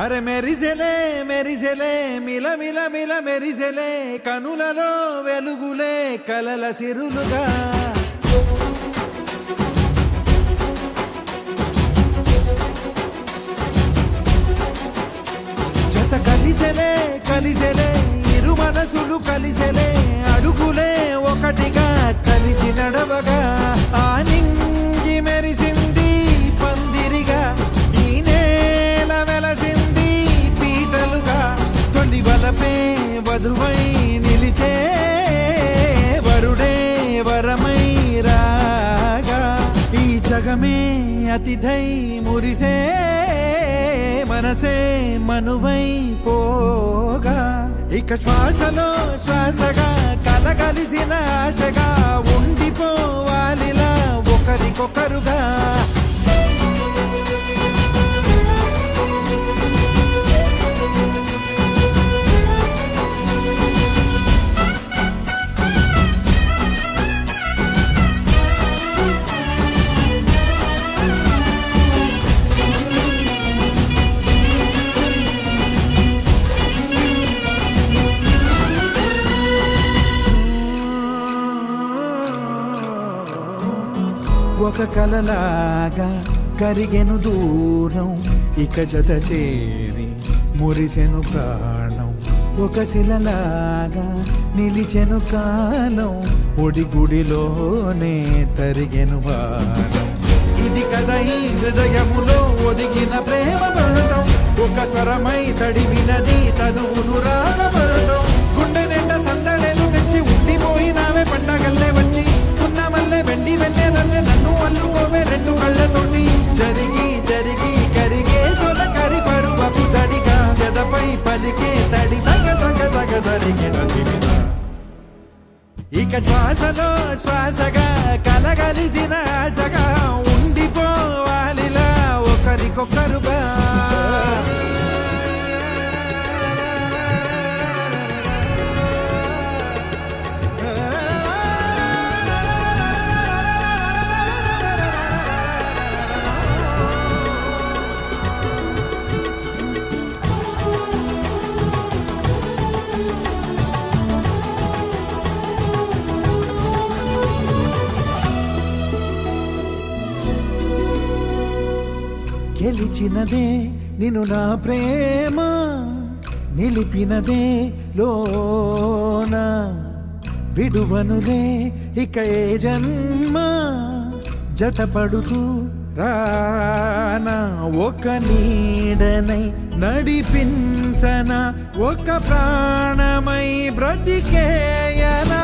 అరే మెరిసెలే మెరిసెలే మిల మిల మిల మెరిసెలే కనులలో వెలుగులే కలల సిరులుగా జత కలిసెలే కలిసెలే ఇరు మనసులు కలిసెలే అడుగులే ఒకటిగా కలిసి నడవగా ఆ నింగి మెరిసింది పందిరిగా ఈ నేల వెలసింది పీటలుగా తొలి వలపే వధువై నిలిచే వరుడే వరమై రాగా ఈ జగమే అతిథై మురిసే మనసే మనువై పోగా ఇక శ్వాసలో శ్వాసగా కలగలిసిన ఆశగా ఉండిపోవాలిలా ఒకరికొకరుగా ఒక కలలాగా కరిగెను దూరం ఇక జత చేరి మురిసెను ప్రాణం ఒక శిలలాగా నిలిచెను కాలం ఒడిగుడిలోనే తరిగెను భారం ఇది కదా ఈ హృదయములో ఒదిగిన ప్రేమ పడతాం ఒక స్వరమై తడివినది తనువును రాగపడతాం గుండె నిండా సందడేలు తెచ్చి ఉండిపోయినావే పండగల్లే వచ్చి ఉన్నమల్లే వెండి వెన్నెలల్లే నన్ను అల్లుకోవే రెండు కళ్ళతోటి జరిగి జరిగి కరిగే తొలకరి పరువపు జడిగా ఎదపై పలికే తడి తగ తగ తగ జరిగిన ఇక శ్వాసలో శ్వాసగా కలగలిసిన ఆశగా ఉండిపోవాలిలా ఒకరికొకరుగా గెలిచినదే నిన్ను నా ప్రేమ నిలిపినదే లోన విడువనులే ఇక ఏ జన్మ జతపడుతూ రానా ఒక నీడనై నడిపించనా ఒక ప్రాణమై బ్రతికేయనా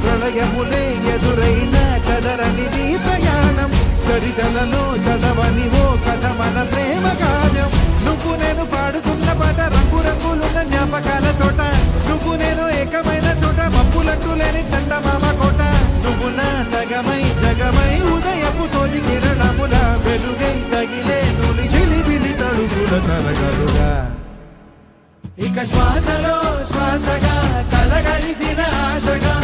ప్రళయములే ఎదురైన చదరనిది ప్రయాణం చరితలలో చదవని ఓ కథ మన ప్రేమ కావ్యం నువ్వు నేను పాడుతున్న పాట రంగు రంగులున్న జ్ఞాపకాల తోట నువ్వు నేను ఏకమైన చోట మప్పులట్టు లేని చందమామ కోట నువ్వు నా సగమై జగమై ఉదయపు తోలి కిరణముల వెలుగై తగిలే నులి చిలిపిలి తడుపుల తరగలుగా ఇక శ్వాసలో శ్వాసగా కలగలిసిన ఆశగా